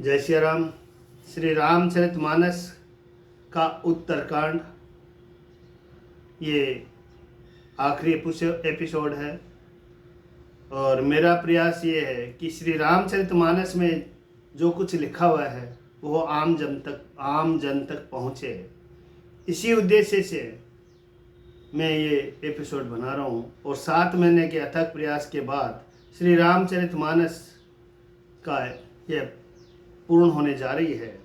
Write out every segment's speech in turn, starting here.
जय श्री राम। श्री रामचरितमानस का उत्तरकांड ये आखिरी एपिसोड है और मेरा प्रयास ये है कि श्री रामचरितमानस में जो कुछ लिखा हुआ है वो आम जन तक पहुँचे। इसी उद्देश्य से मैं ये एपिसोड बना रहा हूँ और 7 महीने के अथक प्रयास के बाद श्री रामचरितमानस का ये पूर्ण होने जा रही है।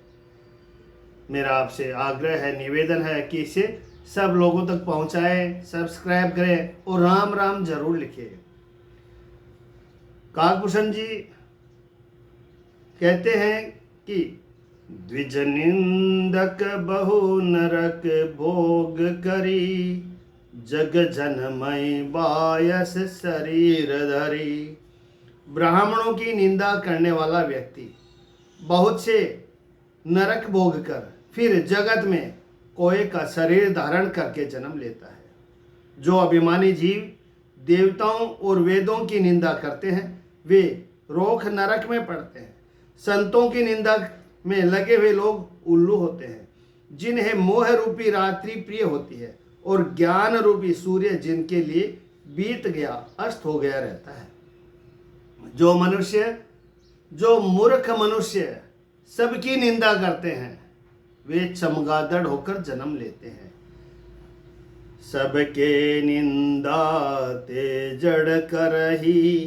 मेरा आपसे आग्रह है, निवेदन है कि इसे सब लोगों तक पहुंचाएं, सब्सक्राइब करें और राम राम जरूर लिखें। काकभूषण जी कहते हैं कि द्विज निंदक बहु नरक भोग करी, जग जनमय बायस शरीर धरी। ब्राह्मणों की निंदा करने वाला व्यक्ति बहुत से नरक भोग कर फिर जगत में कोए का शरीर धारण करके जन्म लेता है। जो अभिमानी जीव देवताओं और वेदों की निंदा करते हैं वे रोख नरक में पड़ते हैं। संतों की निंदा में लगे हुए लोग उल्लू होते हैं, जिन्हें मोह रूपी रात्रि प्रिय होती है और ज्ञान रूपी सूर्य जिनके लिए बीत गया अस्त हो गया रहता है। जो मूर्ख मनुष्य सबकी निंदा करते हैं वे चमगादड़ होकर जन्म लेते हैं। सबके निंदा ते जड़ करही,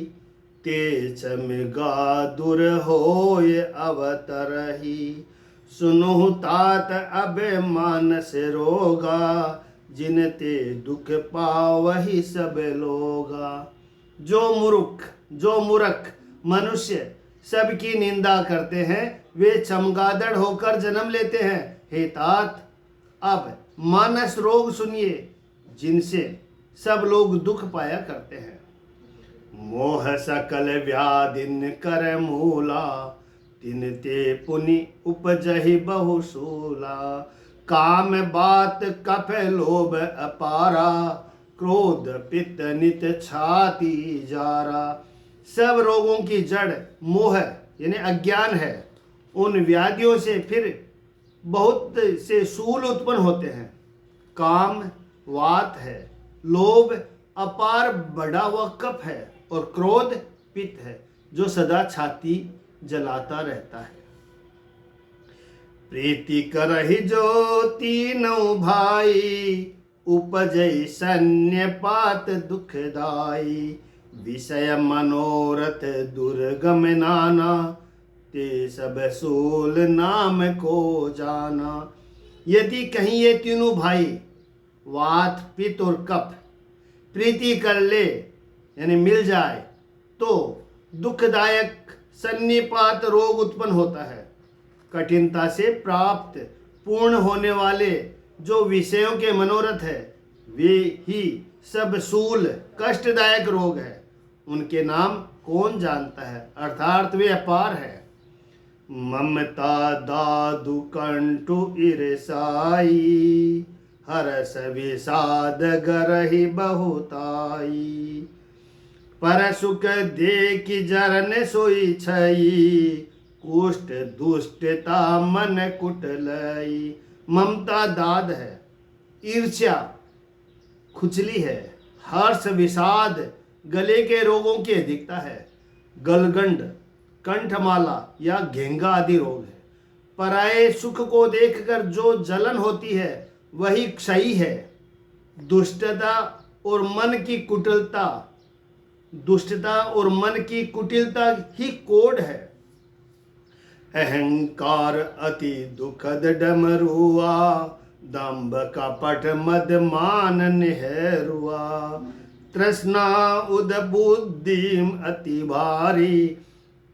ते चमगादुर होय अवतरही। सुनु तात अब मानस रोगा, जिन ते दुख पावही सब लोगा। जो मूर्ख मनुष्य सबकी निंदा करते हैं वे चमगादड़ होकर जन्म लेते हैं। हे तात, अब मानस रोग सुनिए, जिनसे सब लोग दुख पाया करते हैं। मोह सकल व्याधिन कर मूला, तिन ते पुनि उपजहि बहुसूला। काम बात कफ लोभ अपारा, क्रोध पित्त नित छाती जारा। सब रोगों की जड़ मोह यानी अज्ञान है। उन व्याधियों से फिर बहुत से शूल उत्पन्न होते हैं। काम वात है, लोभ अपार बढ़ा हुआ कफ है और क्रोध पित्त है जो सदा छाती जलाता रहता है। प्रीति करहि जो तीनों भाई, उपजई सन्यपात दुखदाई। विषय मनोरथ दुर्गम नाना, ते सब सूल नाम को जाना। यदि कहीं ये तीनों भाई वात पित्त और कफ प्रीति कर ले यानी मिल जाए तो दुखदायक सन्निपात रोग उत्पन्न होता है। कठिनता से प्राप्त पूर्ण होने वाले जो विषयों के मनोरथ है वे ही सब सूल कष्टदायक रोग है। उनके नाम कौन जानता है, अर्थात वे अपार है। ममता दादु कंटु ईर्षाई, हरस विषाद गरहि बहुताई। पर सुख देखि जरन सोई छई, कुष्ठ दुष्टता मन कुटलई। ममता दाद है, ईर्ष्या खुजली है, हर्ष विषाद गले के रोगों की अधिकता है, गलगंड कंठमाला या घेंगा आदि रोग है। पराये सुख को देखकर जो जलन होती है वही क्षयी है। दुष्टता और मन की कुटिलता ही कोढ़ है। अहंकार अति दुखद डमरुआ, दंभ कपट मद मान निहरुआ। तृष्णा उद बुद्धि अति भारी,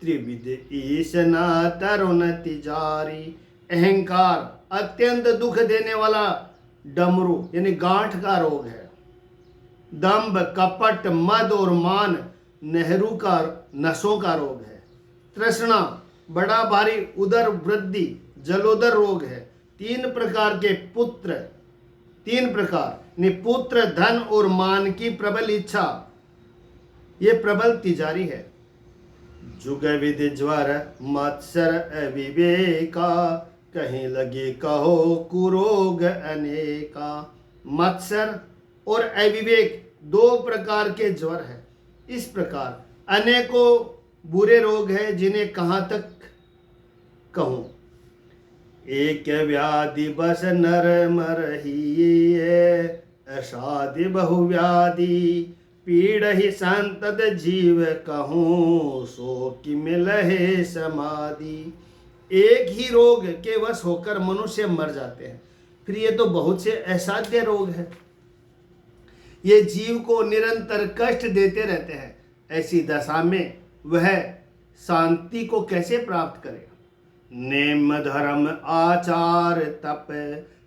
त्रिविध ईशना तरुण तिजारी। अहंकार अत्यंत दुख देने वाला डमरू यानी गांठ का रोग है। दंभ कपट मद और मान नेहरू का नसों का रोग है। तृष्णा बड़ा भारी उदर वृद्धि जलोदर रोग है। 3 प्रकार पुत्र धन और मान की प्रबल इच्छा ये प्रबल तिजारी है। जुग विधि ज्वर मत्सर अविवेका, कहीं लगे कहो कुरोग अनेका। मत्सर और अविवेक दो प्रकार के ज्वर है। इस प्रकार अनेकों बुरे रोग है जिन्हें कहाँ तक कहूँ। एक व्याधि बस नर मरही, असाधि बहुव्याधि, पीड़ ही संतत जीव कहूँ, सो कि मिलहे समाधि। एक ही रोग के वश होकर मनुष्य मर जाते हैं, फिर ये तो बहुत से असाध्य रोग हैं। ये जीव को निरंतर कष्ट देते रहते हैं। ऐसी दशा में वह शांति को कैसे प्राप्त करेगा। नेम धर्म आचार तप,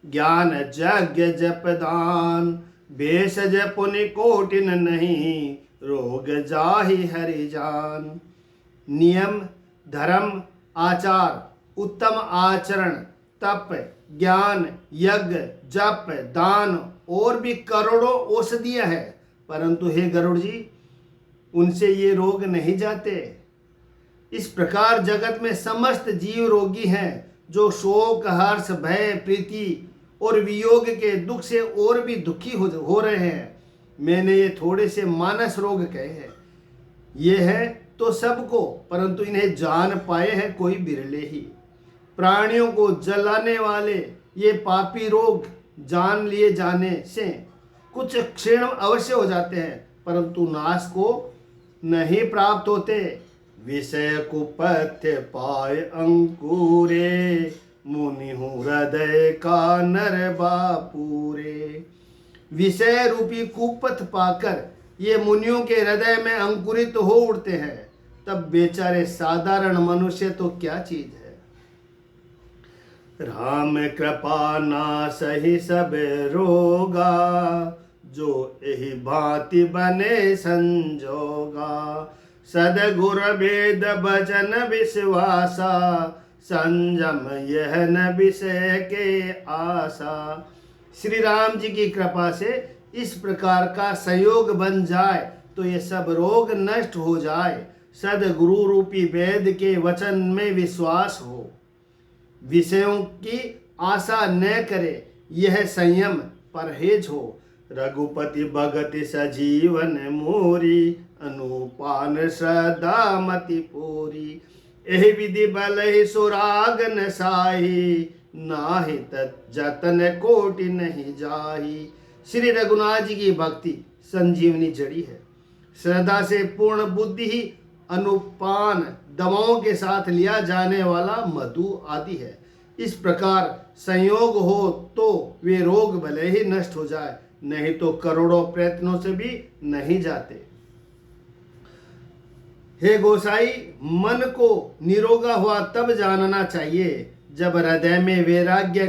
ज्ञान यज्ञ जप दान, भेषज पुनि कोटिन नहीं, रोग जाहि हरि जान। नियम, धर्म, आचार, उत्तम आचरण, तप, ज्ञान, यज्ञ, जप, दान और भी करोड़ों औषधियां हैं, परंतु हे गरुड़ जी, उनसे ये रोग नहीं जाते। इस प्रकार जगत में समस्त जीव रोगी हैं, जो शोक, हर्ष, भय, प्रीति और वियोग के दुख से और भी दुखी हो रहे हैं। मैंने ये थोड़े से मानस रोग कहे हैं। ये है तो सबको, परंतु इन्हें जान पाए हैं कोई बिरले ही। प्राणियों को जलाने वाले ये पापी रोग जान लिए जाने से कुछ क्षीण अवश्य हो जाते हैं, परंतु नाश को नहीं प्राप्त होते। विषय कुपथ्य पाय अंकुरे, मुनि हूँ हृदय का नर बापूरे। विषय रूपी कुपथ पाकर ये मुनियों के हृदय में अंकुरित हो उठते हैं, तब बेचारे साधारण मनुष्य तो क्या चीज है। राम कृपा नासहि सब रोगा, जो यही भांति बने संजोगा। सदगुर वेद भजन विश्वासा, संयम यह न विषय के आशा। श्री राम जी की कृपा से इस प्रकार का संयोग बन जाए तो ये सब रोग नष्ट हो जाए। सदगुरु रूपी वेद के वचन में विश्वास हो, विषयों की आशा न करे, यह संयम परहेज हो। रघुपति भगत सजीवन मोरी, अनुपान श्रद्धा मति पूरी। एहि विधि बल सुरागन साही, नाहि तत् जतन कोटि नहीं जाही। श्री रघुनाथ जी की भक्ति संजीवनी जड़ी है। श्रद्धा से पूर्ण बुद्धि ही अनुपान दवाओं के साथ लिया जाने वाला मधु आदि है। इस प्रकार संयोग हो तो वे रोग भले ही नष्ट हो जाए, नहीं तो करोड़ों प्रयत्नों से भी नहीं जाते। हे गोसाई, मन को निरोगा हुआ तब जानना चाहिए जब हृदय में वैराग्य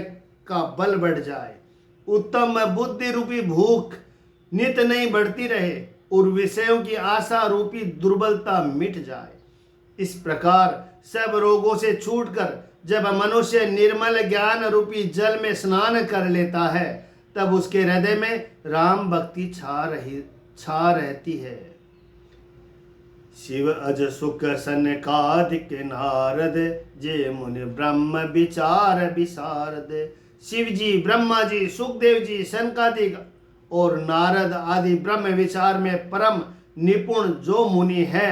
का बल बढ़ जाए, उत्तम बुद्धि रूपी भूख नित नहीं बढ़ती रहे और विषयों की आशा रूपी दुर्बलता मिट जाए। इस प्रकार सब रोगों से छूटकर जब मनुष्य निर्मल ज्ञान रूपी जल में स्नान कर लेता है, तब उसके हृदय में राम भक्ति छा रहती है। शिव अज सुख सनकादिक नारद, जे मुनि ब्रह्म विचार विशारद। शिव जी, ब्रह्मा जी, सुखदेव जी, सनकादिक और नारद आदि ब्रह्म विचार में परम निपुण जो मुनि है,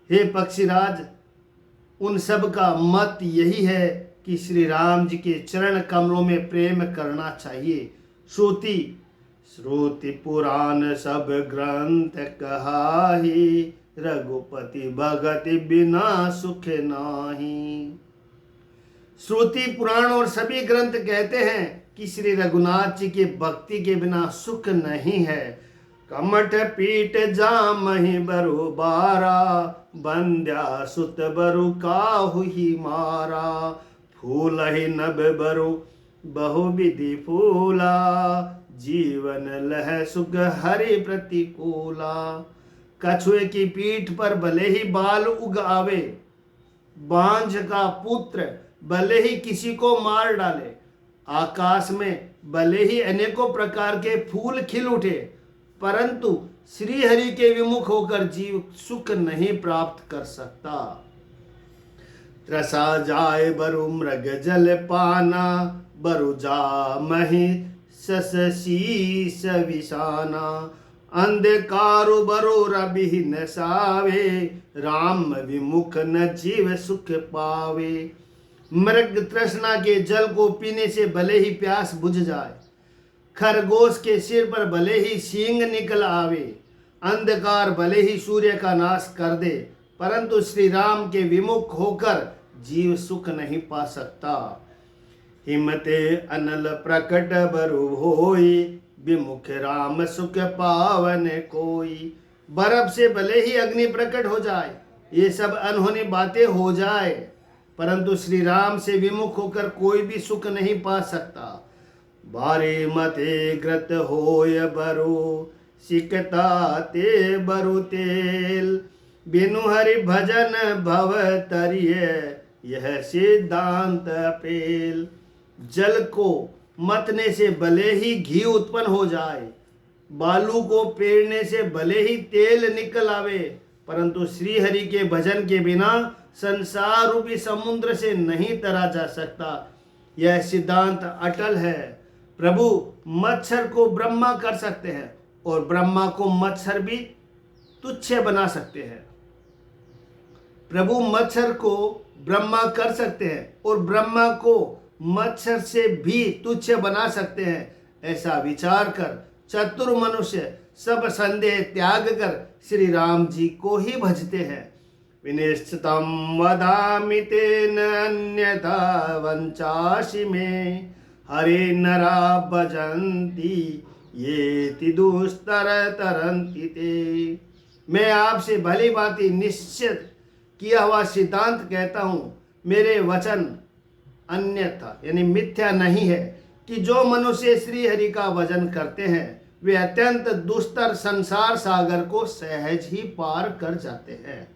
हे पक्षीराज, उन सब का मत यही है कि श्री राम जी के चरण कमलों में प्रेम करना चाहिए। श्रुति पुराण सब ग्रंथ कहाही, रघुपति भगत बिना सुख नाही। श्रुति पुराण और सभी ग्रंथ कहते हैं कि श्री रघुनाथ जी की भक्ति के बिना सुख नहीं है। कमठ पीठ जामहि बरु बारा, बंद्या सुत बरु काहु ही मारा। फूल ही नभ बरु बहुविधि फूला, जीवन लह सुख हरि प्रतिकूला। कछुए की पीठ पर भले ही बाल उग आवे, बांझ का पुत्र भले ही किसी को मार डाले, आकाश में भले ही अनेकों प्रकार के फूल खिल उठे, परंतु श्री हरि के विमुख होकर जीव सुख नहीं प्राप्त कर सकता। त्रसा जाए बरु मृग जल पाना, बरु जा मही सस शीस विषाना। अंधकारु बरु रबि न सावे, राम विमुख न जीव सुख पावे। मृग तृष्णा के जल को पीने से भले ही प्यास बुझ जाए, खरगोश के सिर पर भले ही सींग निकल आवे, अंधकार भले ही सूर्य का नाश कर दे, परंतु श्री राम के विमुख होकर जीव सुख नहीं पा सकता। हिमते अनल प्रकट बरु होई, विमुख राम सुख पावन कोई। बर्फ से भले ही अग्नि प्रकट हो जाए, ये सब अनहोनी बातें हो जाए, परंतु श्री राम से विमुख होकर कोई भी सुख नहीं पा सकता। बारे मते ग्रत होय बरु, सिकता ते बरु तेल। बिनु हरि भजन भव तरिय, यह सिद्धांत पेल। जल को मतने से भले ही घी उत्पन्न हो जाए, बालू को पेड़ने से भले ही तेल निकल आवे, परंतु श्री हरि के भजन के बिना संसार रूपी समुद्र से नहीं तरा जा सकता। यह सिद्धांत अटल है। प्रभु मच्छर को ब्रह्मा कर सकते हैं और ब्रह्मा को मच्छर भी तुच्छ बना सकते हैं। प्रभु मच्छर को ब्रह्मा कर सकते हैं और ब्रह्मा को मच्छर से भी तुच्छ बना सकते हैं। ऐसा विचार कर चतुर मनुष्य सब संदेह त्याग कर श्री राम जी को ही भजते हैं। विनिश्चितम वदामि तेन अन्यथा वंचासि में, हरे नरा भजन्ति ये दुस्तर तरन्ति ते। मैं आपसे भली भांति निश्चित किया हुआ सिद्धांत कहता हूँ, मेरे वचन अन्यथा यानी मिथ्या नहीं है कि जो मनुष्य श्री हरि का भजन करते हैं वे अत्यंत दुस्तर संसार सागर को सहज ही पार कर जाते हैं।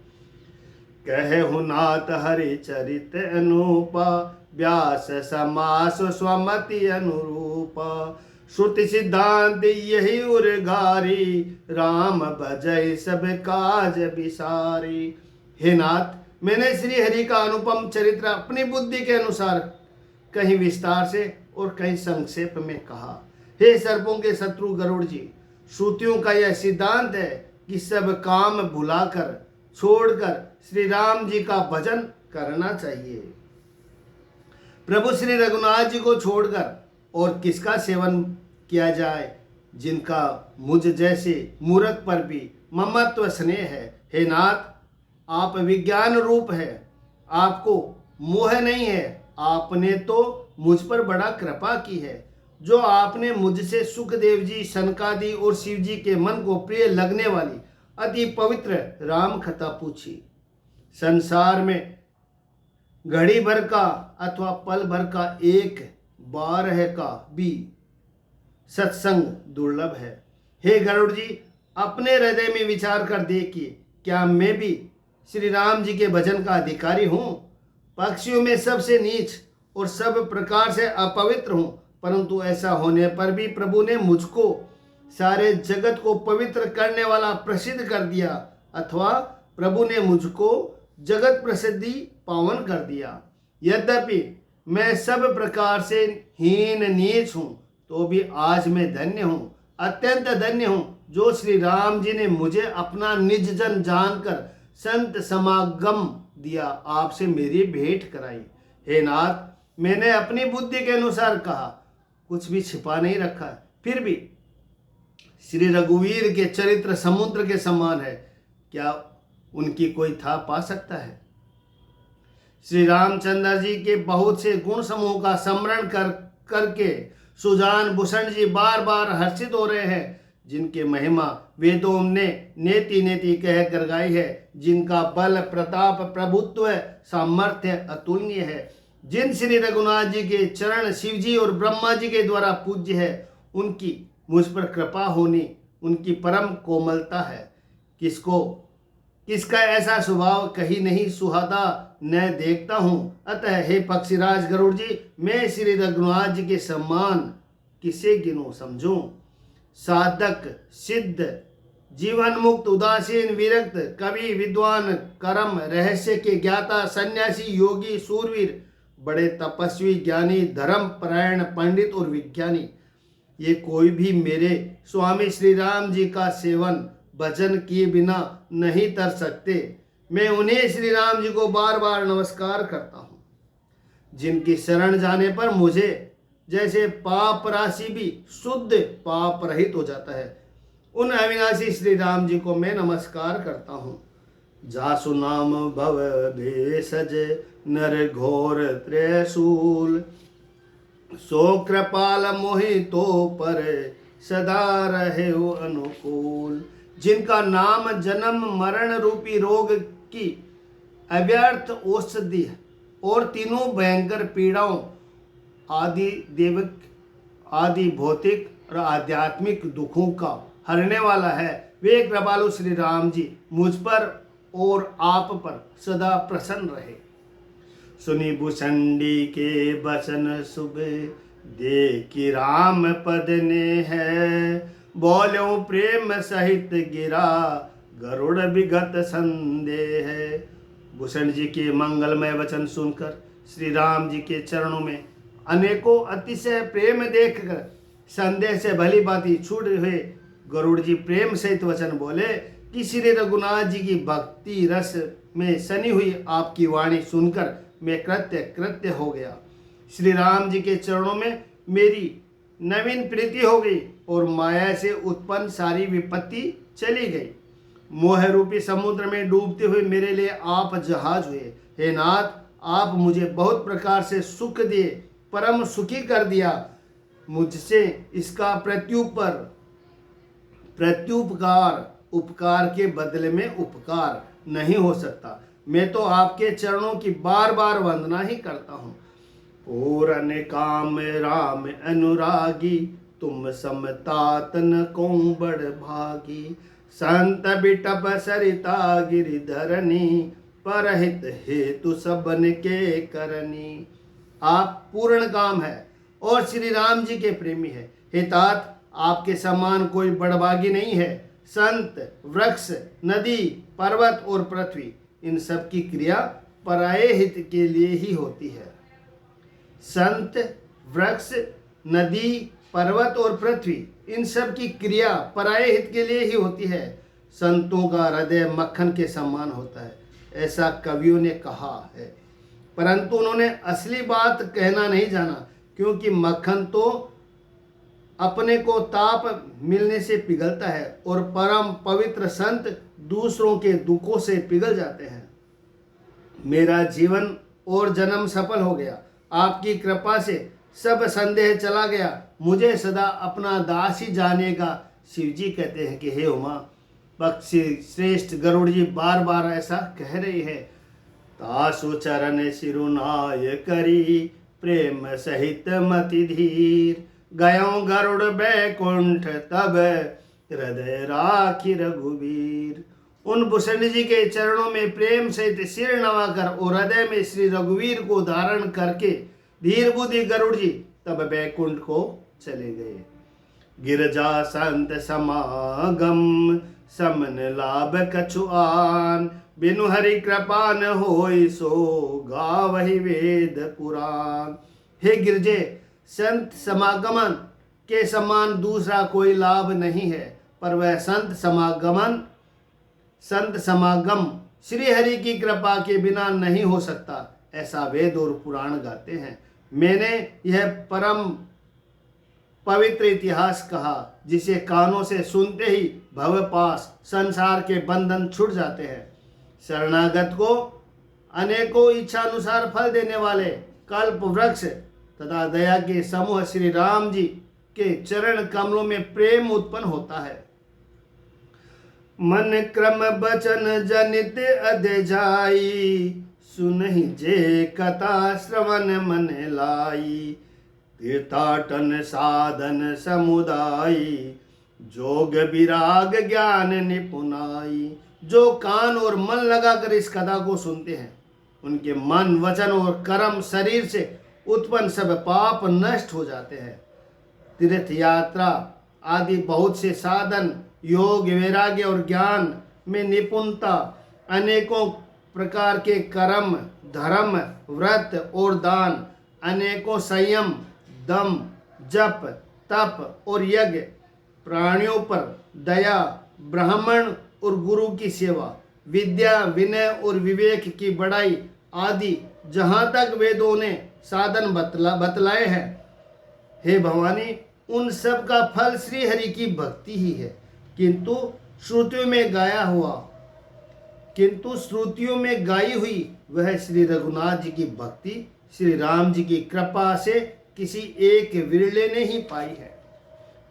कहु नाथ हरि चरित अनुपा, व्यास समास स्वमति अनुरूपा। श्रुति सिद्धांत यही उर्गारी, राम भजय सब काज विसारी। हे नाथ, मैंने श्री हरि का अनुपम चरित्र अपनी बुद्धि के अनुसार कहीं विस्तार से और कहीं संक्षेप में कहा। हे सर्पों के शत्रु गरुड़ जी, श्रुतियों का यह सिद्धांत है कि सब काम भुलाकर छोड़कर श्री राम जी का भजन करना चाहिए। प्रभु श्री रघुनाथ जी को छोड़कर और किसका सेवन किया जाए, जिनका मुझ जैसे मूर्ख पर भी ममत्व स्नेह है। हे नाथ, आप विज्ञान रूप है, आपको मोह नहीं है। आपने तो मुझ पर बड़ा कृपा की है, जो आपने मुझसे सुखदेव जी, सनकादि और शिव जी के मन को प्रिय लगने वाली अति पवित्र राम कथा पूछी। संसार में घड़ी भर का अथवा पल भर का एक बार है का भी सत्संग दुर्लभ है। हे गरुड़ जी, अपने हृदय में विचार कर देखिए, क्या मैं भी श्री राम जी के भजन का अधिकारी हूँ? पक्षियों में सबसे नीच और सब प्रकार से अपवित्र हूँ, परंतु ऐसा होने पर भी प्रभु ने मुझको सारे जगत को पवित्र करने वाला प्रसिद्ध कर दिया, अथवा प्रभु ने मुझको जगत प्रसिद्धि पावन कर दिया। यद्यपि मैं सब प्रकार से हीन नीच हूँ, तो भी आज मैं धन्य हूँ, अत्यंत धन्य हूँ, जो श्री राम जी ने मुझे अपना निज जन जानकर संत समागम दिया, आपसे मेरी भेंट कराई। हे नाथ, मैंने अपनी बुद्धि के अनुसार कहा, कुछ भी छिपा नहीं रखा। फिर भी श्री रघुवीर के चरित्र समुद्र के समान है, क्या उनकी कोई था पा सकता है? श्री रामचंद्र जी के बहुत से गुण समूह का स्मरण करके सुजान भूषण जी बार बार हर्षित हो रहे हैं, जिनके महिमा वेदों ने नेति नेति कह कर गाई है, जिनका बल प्रताप प्रभुत्व सामर्थ्य अतुलनीय है। जिन श्री रघुनाथ जी के चरण शिव जी और ब्रह्मा जी के द्वारा पूज्य है, उनकी मुझ पर कृपा होनी उनकी परम कोमलता है। किसका ऐसा स्वभाव कहीं नहीं सुहाता न देखता हूँ। अतः हे पक्षीराज गरुड़ जी, मैं श्री रघुनाथ जी के सम्मान किसे गिनूं समझूं। साधक सिद्ध जीवन मुक्त, उदासीन, विरक्त, कवि, विद्वान, कर्म रहस्य के ज्ञाता, सन्यासी, योगी, सूरवीर, बड़े तपस्वी, ज्ञानी, धर्म परायण, पंडित और विज्ञानी, ये कोई भी मेरे स्वामी श्री राम जी का सेवन भजन किए बिना नहीं तर सकते। मैं उन्हें श्री राम जी को बार बार नमस्कार करता हूँ, जिनकी शरण जाने पर मुझे जैसे पाप राशि भी शुद्ध पाप रहित हो जाता है। उन अविनाशी श्री राम जी को मैं नमस्कार करता हूँ। जासु नाम भव भेषज नर घोर त्रिशूल, सो कृपाल मोहि तो पर सदा रहे हो अनुकूल। जिनका नाम जन्म मरण रूपी रोग की अव्यर्थ औषधि है और तीनों भयंकर पीड़ाओं आदि देविक, आदि भौतिक और आध्यात्मिक दुखों का हरने वाला है, वे कृपालु श्री राम जी मुझ पर और आप पर सदा प्रसन्न रहे। सुनी भुषंडी के बचन सुबह, देखी राम पद ने है, बोलो प्रेम सहित गिरा गरुड़ विगत संदेह है। भूषण जी के मंगलमय वचन सुनकर श्री राम जी के चरणों में अनेकों अतिशय प्रेम देखकर संदेह से भली भांति छूट हुए गरुड़ जी प्रेम सहित वचन बोले कि श्री रघुनाथ जी की भक्ति रस में सनी हुई आपकी वाणी सुनकर मैं कृत्य हो गया। श्री राम जी के चरणों में मेरी नवीन प्रीति हो गई और माया से उत्पन्न सारी विपत्ति चली गई। मोह रूपी समुद्र में डूबते हुए मेरे लिए आप जहाज हुए। हे नाथ, आप मुझे बहुत प्रकार से सुख दिए, परम सुखी कर दिया। मुझसे इसका उपकार के बदले में उपकार नहीं हो सकता। मैं तो आपके चरणों की बार बार वंदना ही करता हूँ। पूरन काम राम अनुरागी, तुम समतातन को बड़ भागी। संत बिटप सरिता गिरिधरनी, परहित हेतु सबन के करनी। आप पूर्ण काम है और श्री राम जी के प्रेमी है। हे तात, आपके समान कोई बड़भागी नहीं है। संत, वृक्ष, नदी, पर्वत और पृथ्वी, इन सब की क्रिया पराये हित के लिए ही होती है। संत, वृक्ष, नदी, पर्वत और पृथ्वी, इन सब की क्रिया पराये हित के लिए ही होती है। संतों का हृदय मक्खन के समान होता है, ऐसा कवियों ने कहा है, परंतु उन्होंने असली बात कहना नहीं जाना, क्योंकि मक्खन तो अपने को ताप मिलने से पिघलता है और परम पवित्र संत दूसरों के दुखों से पिघल जाते हैं। मेरा जीवन और जन्म सफल हो गया। आपकी कृपा से सब संदेह चला गया। मुझे सदा अपना दास ही जानेगा। शिव जी कहते हैं कि हे उमा, पक्षी श्रेष्ठ गरुड़ जी बार बार ऐसा कह रही है। तासु चरण सिरुनाय करी, प्रेम सहित मति धीर। गयो गरुड़ बैकुंठ, तब हृदय राखी रघुवीर। उन भूषण जी के चरणों में प्रेम सहित सिर नवाकर और हृदय में श्री रघुवीर को धारण करके धीर बुद्धि गरुड़ जी तब बैकुंठ को चले गए। गिरजा संत समागम, समन लाभ कछुआन। बिनु हरि कृपा न होई, सो गावहि वेद पुराण। हे गिरजे, संत समागमन के समान दूसरा कोई लाभ नहीं है, पर वह संत समागम श्री हरि की कृपा के बिना नहीं हो सकता, ऐसा वेद और पुराण गाते हैं। मैंने यह परम पवित्र इतिहास कहा, जिसे कानों से सुनते ही भव पास संसार के बंधन छूट जाते हैं। शरणागत को अनेकों इच्छा अनुसार फल देने वाले कल्प वृक्ष तथा दया के समूह श्री राम जी के चरण कमलों में प्रेम उत्पन्न होता है। मन क्रम बचन जनित अधजाई, सुनहि जे कथा श्रवण मन लाई। तीर्थाटन साधन समुदायी, जोग विराग ज्ञान निपुनाई। जो कान और मन लगाकर इस कथा को सुनते हैं, उनके मन, वचन और कर्म शरीर से उत्पन्न सब पाप नष्ट हो जाते हैं। तीर्थ यात्रा आदि बहुत से साधन योग, वैराग्य और ज्ञान में निपुणता, अनेकों प्रकार के कर्म, धर्म, व्रत और दान, अनेकों संयम, दम, जप, तप और यज्ञ, प्राणियों पर दया, ब्राह्मण और गुरु की सेवा, विद्या, विनय और विवेक की बढ़ाई आदि जहाँ तक वेदों ने साधन बतलाए हैं, हे भवानी, उन सब का फल श्री हरि की भक्ति ही है। किंतु श्रुतियों में गाई हुई वह श्री रघुनाथ जी की भक्ति श्री राम जी की कृपा से किसी एक विरले ने ही पाई है।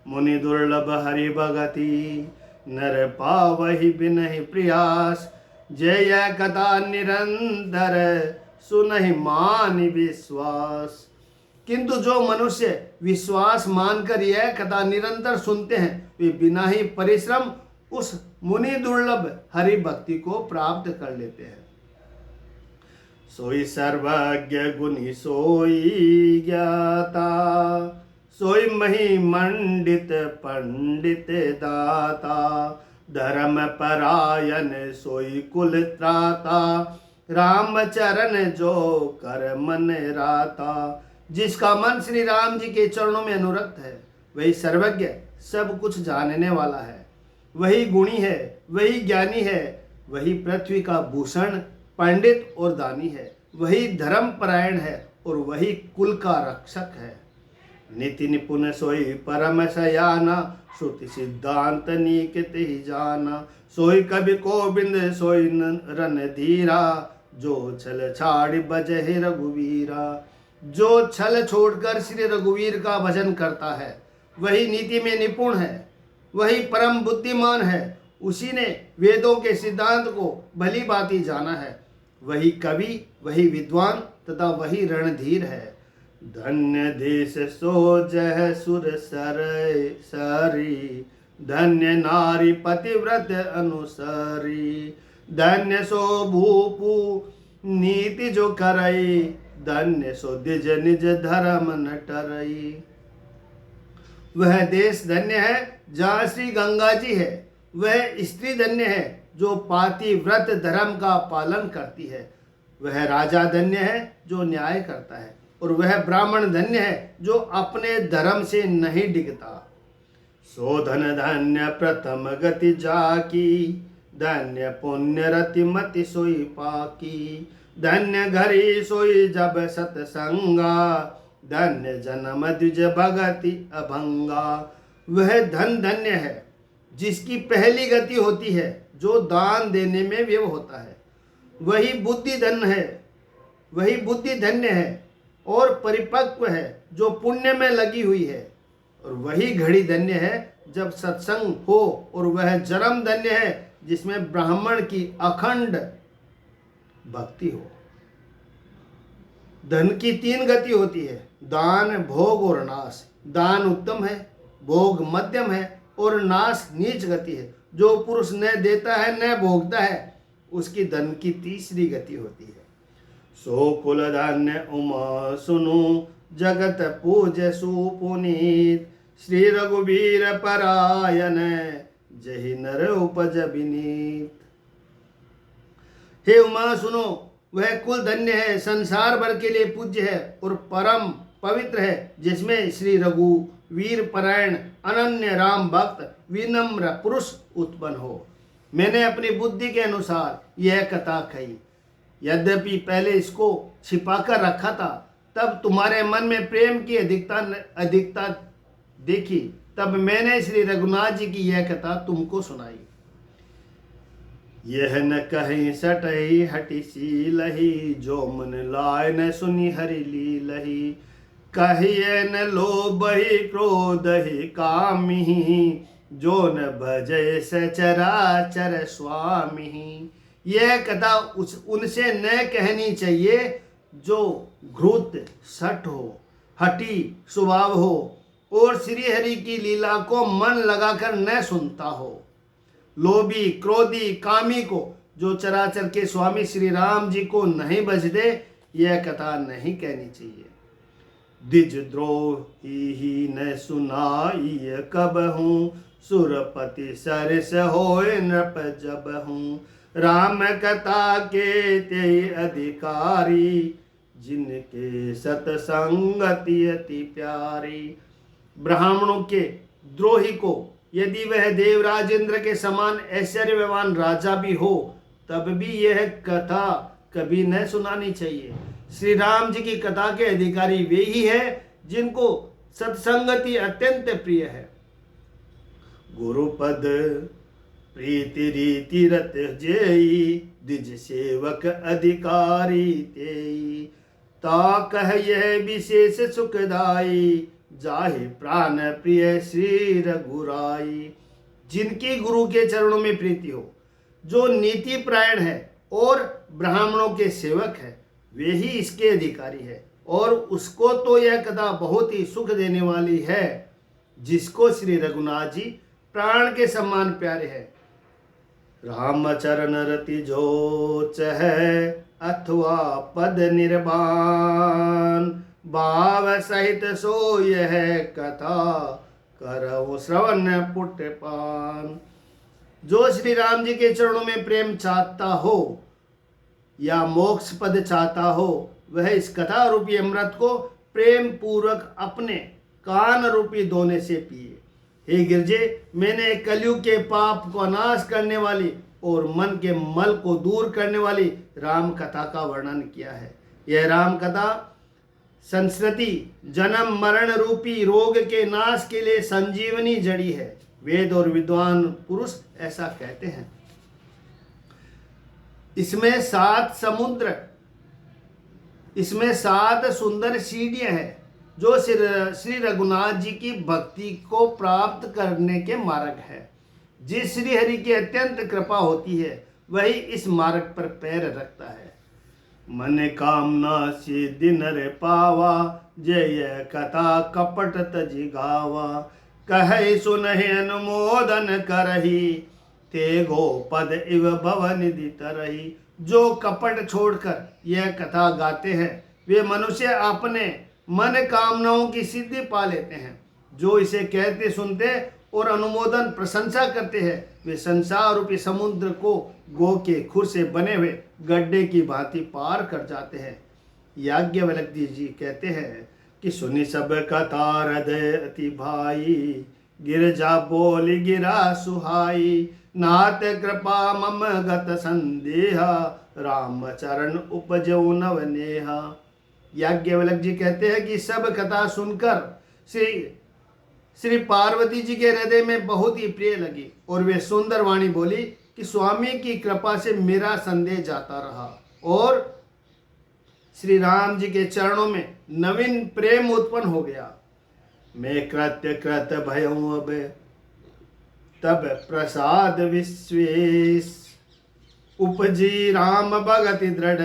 मुनि दुर्लभ हरि भगति, नर पावहि बिनहि प्रयास, जय कथा निरंतर सुनहि मान विश्वास। किंतु जो मनुष्य विश्वास मानकर यह कथा निरंतर सुनते हैं, वे बिना ही परिश्रम उस मुनि दुर्लभ हरि भक्ति को प्राप्त कर लेते हैं। सोई सर्वज्ञ गुणी सोई ज्ञाता, सोई मही मंडित पंडित दाता, धर्म परायण सोई कुल त्राता, राम चरण जो कर मन राता। जिसका मन श्री राम जी के चरणों में अनुरक्त है, वही सर्वज्ञ, सब कुछ जानने वाला है, वही गुणी है, वही ज्ञानी है, वही पृथ्वी का भूषण, पंडित और दानी है, वही धर्म परायण है और वही कुल का रक्षक है। नीति निपुण सोई परम सयाना, श्रुति सिद्धांत नीकत ही जाना, सोई कवि गोविंद सोई रणधीरा, जो छल छाड़ बजहि रघुवीरा। जो छल छोड़कर श्री रघुवीर का भजन करता है, वही नीति में निपुण है, वही परम बुद्धिमान है, उसी ने वेदों के सिद्धांत को भली भांति जाना है, वही कवि, वही विद्वान तथा वही रणधीर है। धन्य देश सो जह सुर सरी, धन्य नारी पतिव्रत अनुसरी, धन्य सो भूपु नीति जो करई, धन्य सो द्विज निज धर्म न टरई। वह देश धन्य है जहाँ श्री गंगा जी है, वह स्त्री धन्य है जो पाति व्रत धर्म का पालन करती है, वह राजा धन्य है जो न्याय करता है, और वह ब्राह्मण धन्य है जो अपने धर्म से नहीं डिगता। सो धन धन्य प्रथम गति जाकी, धन्य पुण्य रति मति सोई पाकी, धन्य घरी सोई जब सतसंगा, धन्य जन्म द्विज भगति अभंगा। वह धन धन्य है जिसकी पहली गति होती है, जो दान देने में व्यय होता है, वही बुद्धि धन्य है और परिपक्व है जो पुण्य में लगी हुई है, और वही घड़ी धन्य है जब सत्संग हो, और वह जन्म धन्य है जिसमें ब्राह्मण की अखंड भक्ति हो। धन की 3 गति होती है, दान, भोग और नाश। दान उत्तम है, भोग मध्यम है और नाश नीच गति है। जो पुरुष न देता है न भोगता है, उसकी धन की 3री गति होती है। सो कुल धन्य उमा सुनु, जगत पूज सुपुनीत, श्री रघुवीर परायण जहि नर उपज विनीत। हे उमा सुनो, वह कुल धन्य है, संसार भर के लिए पूज्य है और परम पवित्र है, जिसमें श्री रघुवीर परायण अनन्य राम भक्त विनम्र पुरुष उत्पन्न हो। मैंने अपनी बुद्धि के अनुसार यह कथा कही, यद्यपि पहले इसको छिपाकर रखा था, तब तुम्हारे मन में प्रेम की अधिकता देखी, तब मैंने श्री रघुनाथ जी की यह कथा तुमको सुनाई। यह न कहीं सटई हटी सी लही, जो मन लाय न सुनी हरि लीलही, कहिए न लोभहि क्रोधहि कामिहि, जो न भजय सचराचर स्वामी। यह कथा उनसे न कहनी चाहिए जो घृत सठ हो, हठी स्वभाव हो और श्री हरि की लीला को मन लगाकर न सुनता हो। लोभी, क्रोधी, कामी को, जो चराचर के स्वामी श्री राम जी को नहीं बजदे, यह कथा नहीं कहनी चाहिए। द्विज द्रोही न सुनाई कबहूँ, सुरपति सरस होए नृप जब हूँ। राम कथा के ते अधिकारी, जिनके सतसंगति अति प्यारी। ब्राह्मणों के द्रोही को यदि वह देवराज इंद्र के समान ऐश्वर्यवान राजा भी हो, तब भी यह कथा कभी न सुनानी चाहिए। श्री राम जी की कथा के अधिकारी वे ही है जिनको सत्संगति अत्यंत प्रिय है। गुरुपद प्रीति रीति रत जेई, द्विज सेवक अधिकारी तेई। ता कह यह विशेष सुखदाई, जाहि प्राण प्रिय श्री रघुराई। जिनकी गुरु के चरणों में प्रीति हो, जो नीति प्रायण है और ब्राह्मणों के सेवक है, वे ही इसके अधिकारी है। और उसको तो यह कथा बहुत ही सुख देने वाली है, जिसको श्री रघुनाथ जी प्राण के समान प्यारे है। राम चरण रति जो चहै, अथवा पद निर्वाण। भाव सहित सो यह कथा, करहु श्रवण पुट पान। जो श्री राम जी के चरणों में प्रेम चाहता हो या मोक्ष पद चाहता हो, वह इस कथा रूपी अमृत को प्रेम पूर्वक अपने कान रूपी दोने से पिए। हे गिरजे, मैंने कलयुग के पाप को नाश करने वाली और मन के मल को दूर करने वाली राम कथा का वर्णन किया है। यह राम कथा संस्कृति जन्म मरण रूपी रोग के नाश के लिए संजीवनी जड़ी है। वेद और विद्वान पुरुष ऐसा कहते हैं। इसमें 7 सुंदर सीढ़ियां हैं, जो श्री रघुनाथ जी की भक्ति को प्राप्त करने के मार्ग है। जिस श्री हरि की अत्यंत कृपा होती है, वही इस मार्ग पर पैर रखता है। मन कामना सिद्धि नर पावा, जय कथा कपट तजि गावा। कहे सुनहि अनुमोदन करही, ते गोपद इव भवनिधि तरही। जो कपट छोड़कर यह कथा गाते हैं, वे मनुष्य अपने मन कामनाओं की सिद्धि पा लेते हैं। जो इसे कहते सुनते और अनुमोदन प्रशंसा करते हैं, वे संसार रूपी समुद्र को गो के खुर से बने हुए गड्ढे की भांति पार कर जाते हैं। याज्ञवल्क्य जी कहते हैं कि सुनि सब कथा हृदय अति भाई, गिरजा बोली गिरा सुहाई। नाथ कृपा मम गत संदेहा, राम चरण उपजौ नवनेहा। याज्ञवल्क्य जी कहते हैं कि सब कथा सुनकर श्री पार्वती जी के हृदय में बहुत ही प्रिय लगी और वे सुंदर वाणी बोली कि स्वामी की कृपा से मेरा संदेह जाता रहा और श्री राम जी के चरणों में नवीन प्रेम उत्पन्न हो गया। मैं कृत्य कृत भयऊं अब, तब प्रसाद विश्वेश। उपजी राम भगति दृढ़,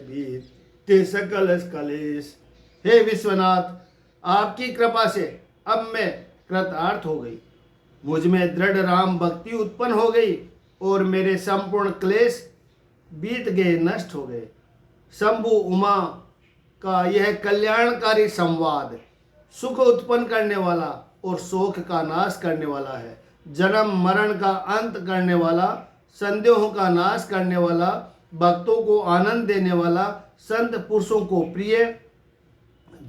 बीते सकल कलेश। हे विश्वनाथ, आपकी कृपा से अब मैं कृतार्थ हो गई। मुझ में दृढ़ राम भक्ति उत्पन्न हो गई और मेरे संपूर्ण क्लेश बीत गए, नष्ट हो गए। शंभु उमा का यह कल्याणकारी संवाद सुख उत्पन्न करने वाला और शोक का नाश करने वाला है। जन्म मरण का अंत करने वाला, संदेहों का नाश करने वाला, भक्तों को आनंद देने वाला, संत पुरुषों को प्रिय।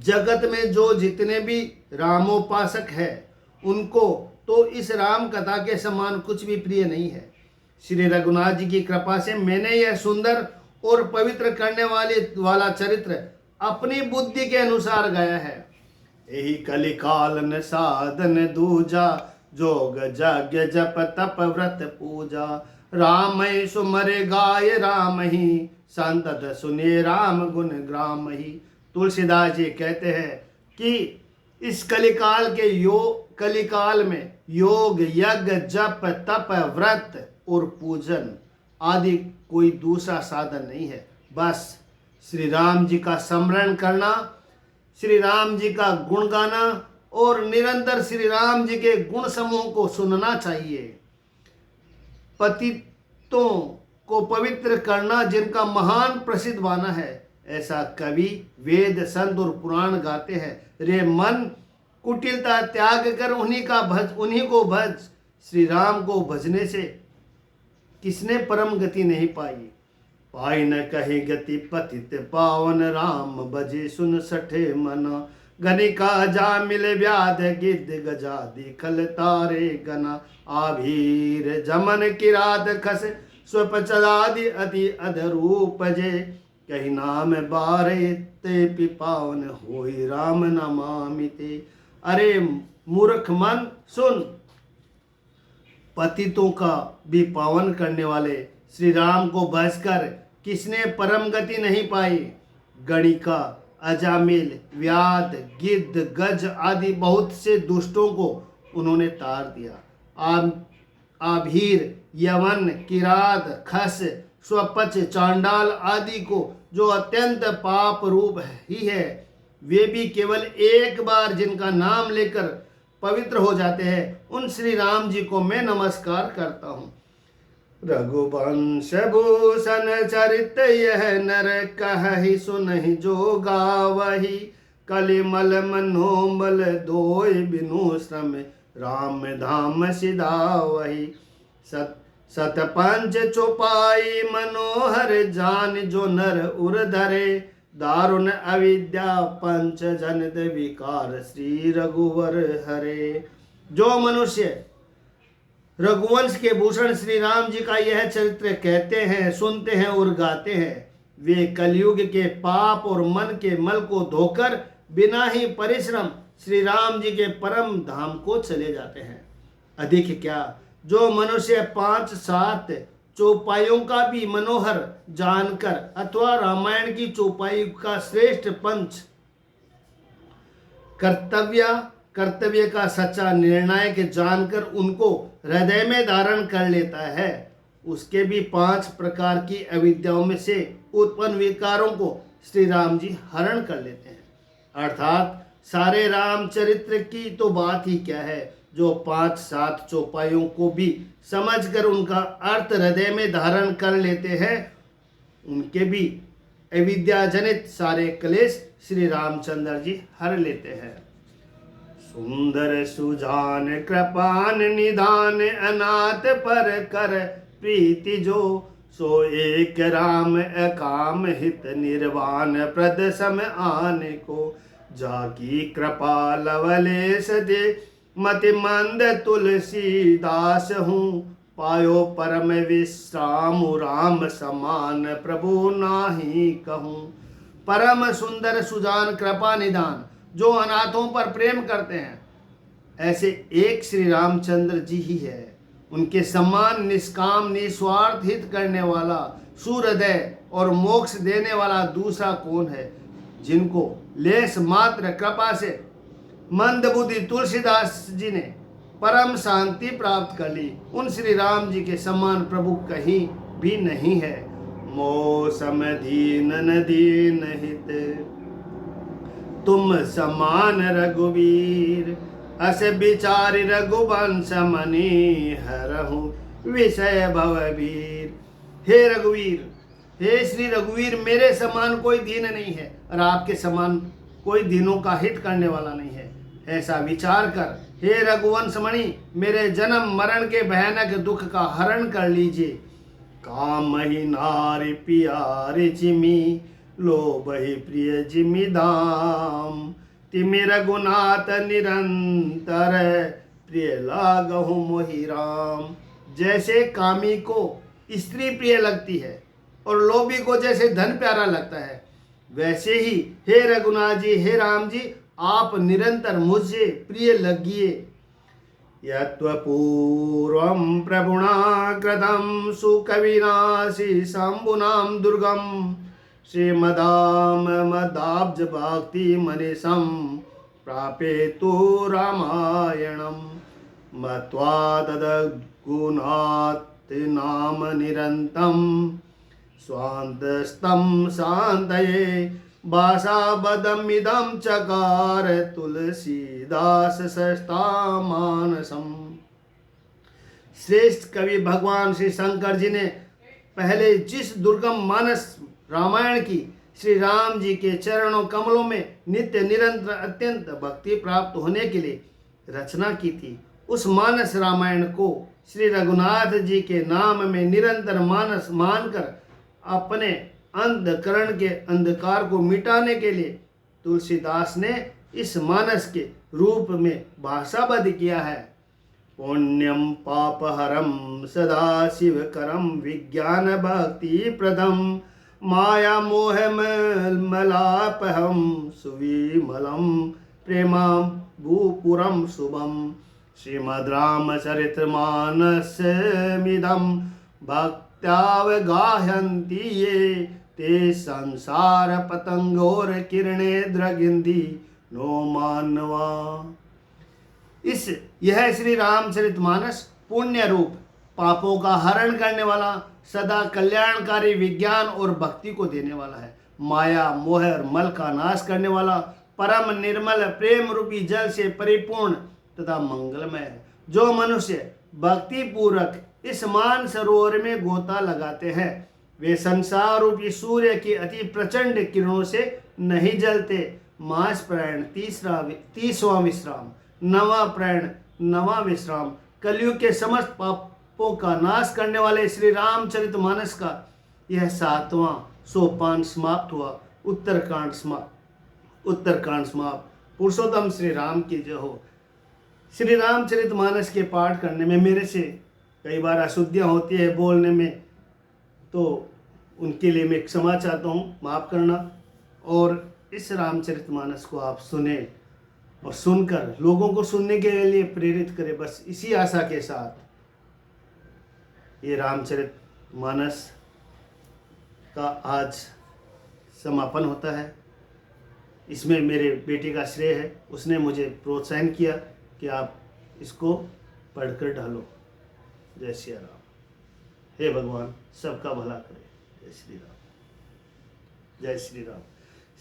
जगत में जो जितने भी रामोपासक है, उनको तो इस राम कथा के समान कुछ भी प्रिय नहीं है। श्री रघुनाथ जी की कृपा से मैंने यह सुंदर और पवित्र करने वाला चरित्र अपनी बुद्धि के अनुसार गाया है। यही कलिकाल न साधन दूजा, जोग यज्ञ जप तप व्रत पूजा। राम सुमरे गाय राम ही, संतत सुने राम गुण ग्राम ही। तुलसीदास जी कहते हैं कि इस कलिकाल में योग यज्ञ जप तप व्रत और पूजन आदि कोई दूसरा साधन नहीं है। बस श्री राम जी का स्मरण करना, श्री राम जी का गुण गाना और निरंतर श्री राम जी के गुण समूह को सुनना चाहिए। पतितों को पवित्र करना जिनका महान प्रसिद्ध वाना है, ऐसा कवि वेद संत और पुराण गाते हैं। रे मन, कुटिलता त्याग कर उन्हीं को भज, श्री राम को भजने से किसने परम गति नहीं पाई। पाई न कही गति पतित पावन, राम भजे सुन सठे मना। गणिका जा मिले व्याध गिद्ध गजादि खल तारे गना। आभीर जमन किरात खस स्वपचदादि अति अधरूप जे। कही नाम बारे ते पिपावन, होई राम नमामिते। अरे मूर्ख मन सुन, पतितों का भी पावन करने वाले श्री राम को भजकर किसने परम गति नहीं पाई। गणिका, अजामिल, व्याध, गिद्ध, गज आदि बहुत से दुष्टों को उन्होंने तार दिया। आभीर, यवन, किरात, खस, स्वपच, चांडाल आदि को जो अत्यंत पाप रूप ही है, वे भी केवल एक बार जिनका नाम लेकर पवित्र हो जाते हैं, उन श्री राम जी को मैं नमस्कार करता हूँ। रघुवंश भूषण चरित यह नर कहहि सुनहि जो गावहि। कलिमल मनोमल दोय बिनु श्रम राम धाम सिधावहि। सत पंच चौपाई मनोहर जान जो नर उर धरे। दारुण अविद्या पंच जनित विकार श्री रघुवर हरे। जो मनुष्य रघुवंश के भूषण श्री राम जी का यह चरित्र कहते हैं, सुनते हैं और गाते हैं, वे कलयुग के पाप और मन के मल को धोकर बिना ही परिश्रम श्री राम जी के परम धाम को चले जाते हैं। अधिक क्या, जो मनुष्य 5-7 चौपाइयों का भी मनोहर जानकर अथवा रामायण की चौपाई का श्रेष्ठ पंच कर्तव्य का सच्चा निर्णायक जानकर उनको हृदय में धारण कर लेता है, उसके भी 5 प्रकार की अविद्याओं में से उत्पन्न विकारों को श्री राम जी हरण कर लेते हैं। अर्थात सारे रामचरित्र की तो बात ही क्या है, जो 5-7 चौपाइयों को भी समझकर उनका अर्थ हृदय में धारण कर लेते हैं, उनके भी अविद्या जनित सारे क्लेश श्री रामचंद्र जी हर लेते हैं। सुंदर सुजान कृपान निधान अनाथ पर कर प्रीति जो। सो एक राम अकाम हित निर्वाण प्रद सम आने को। जाकी कृपा लवलेश दे मति मंद तुलसीदास हूँ। पायो परम विश्राम राम समान प्रभु नाही कहूँ। परम सुंदर सुजान कृपा निदान जो अनाथों पर प्रेम करते हैं, ऐसे एक श्री रामचंद्र जी ही है। उनके समान निष्काम निस्वार्थ हित करने वाला, सुहृदय और मोक्ष देने वाला दूसरा कौन है। जिनको लेस मात्र कृपा से मंद बुद्धि तुलसीदास जी ने परम शांति प्राप्त कर ली, उन श्री राम जी के समान प्रभु कहीं भी नहीं है। मौसम दीन न दीन हित तुम समान रघुवीर। अस विचारि रघुवंश मनि हरहु विषय भववीर। हे रघुवीर, हे श्री रघुवीर, मेरे समान कोई दीन नहीं है और आपके समान कोई दीनों का हित करने वाला नहीं है। ऐसा विचार कर हे रघुवंश मणि, मेरे जन्म मरण के भयानक दुख का हरण कर लीजिए। काम ही नारी प्यारी जिमी, लोभ ही प्रिय जिमी दाम। तिमि रघुनाथ निरंतर, प्रिय लागहु मोहि राम। जैसे कामी को स्त्री प्रिय लगती है और लोभी को जैसे धन प्यारा लगता है, वैसे ही हे रघुनाथ जी, हे राम जी, आप निरंतर मुझे प्रिय लगिए। यत्पूर्वं प्रभुना कृतं सुकविनाशी शंभुनां दुर्गम। श्रीमदाम मदाब्ज भक्ति मनीषं प्रापेतु रामायणं। मत्वा तद्गुणात् नाम निरन्तं स्वान्तस्तं शान्तये। भाषाबदमिदं चकार तुलसीदास सस्तामानसम। श्रेष्ठ कवि भगवान श्री शंकर जी ने पहले जिस दुर्गम मानस रामायण की श्री राम जी के चरणों कमलों में नित्य निरंतर अत्यंत भक्ति प्राप्त होने के लिए रचना की थी, उस मानस रामायण को श्री रघुनाथ जी के नाम में निरंतर मानस मानकर अपने अंधकरण के अंधकार को मिटाने के लिए तुलसीदास ने इस मानस के रूप में भाषाबद्ध किया है। पुण्यम पापहरम सदा शिवकरम विज्ञान भक्ति प्रदम माया मोह मलापहम सुविमलम प्रेमा भूपुरम शुभम श्रीमद् रामचरितमानसमिदं भक्त्यावगाहन्ति ये ते संसार पतंगोर किरणे द्रगिंदी नो मानवा। यह श्री रामचरितमानस पुण्य रूप, पापों का हरण करने वाला, सदा कल्याणकारी विज्ञान और भक्ति को देने वाला है। माया मोह और मल का नाश करने वाला, परम निर्मल प्रेम रूपी जल से परिपूर्ण तथा मंगलमय है। जो मनुष्य भक्ति पूर्वक इस मान सरोवर में गोता लगाते हैं वे संसार रूपी सूर्य की अति प्रचंड किरणों से नहीं जलते। मास प्राण 30वां विश्राम, नवा प्राण नवा विश्राम, कलयुग के समस्त पापों का नाश करने वाले श्री रामचरितमानस का यह 7वां सोपान समाप्त हुआ। उत्तरकांड समाप्त। पुरुषोत्तम श्री राम की जय हो। श्री रामचरितमानस के पाठ करने में मेरे से कई बार अशुद्धियाँ होती है बोलने में, तो उनके लिए मैं क्षमा चाहता हूँ, माफ़ करना। और इस रामचरितमानस को आप सुने और सुनकर लोगों को सुनने के लिए प्रेरित करें, बस इसी आशा के साथ ये रामचरितमानस का आज समापन होता है। इसमें मेरे बेटे का श्रेय है, उसने मुझे प्रोत्साहन किया कि आप इसको पढ़कर डालो। जय श्री राम। हे भगवान सबका भला करे। जय श्री राम। जय श्री राम।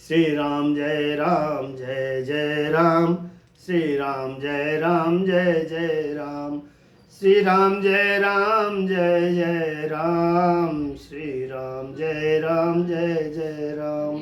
श्री राम जय राम जय जय राम। श्री राम जय राम जय जय राम। श्री राम जय राम जय जय राम। श्री राम जय राम जय जय राम।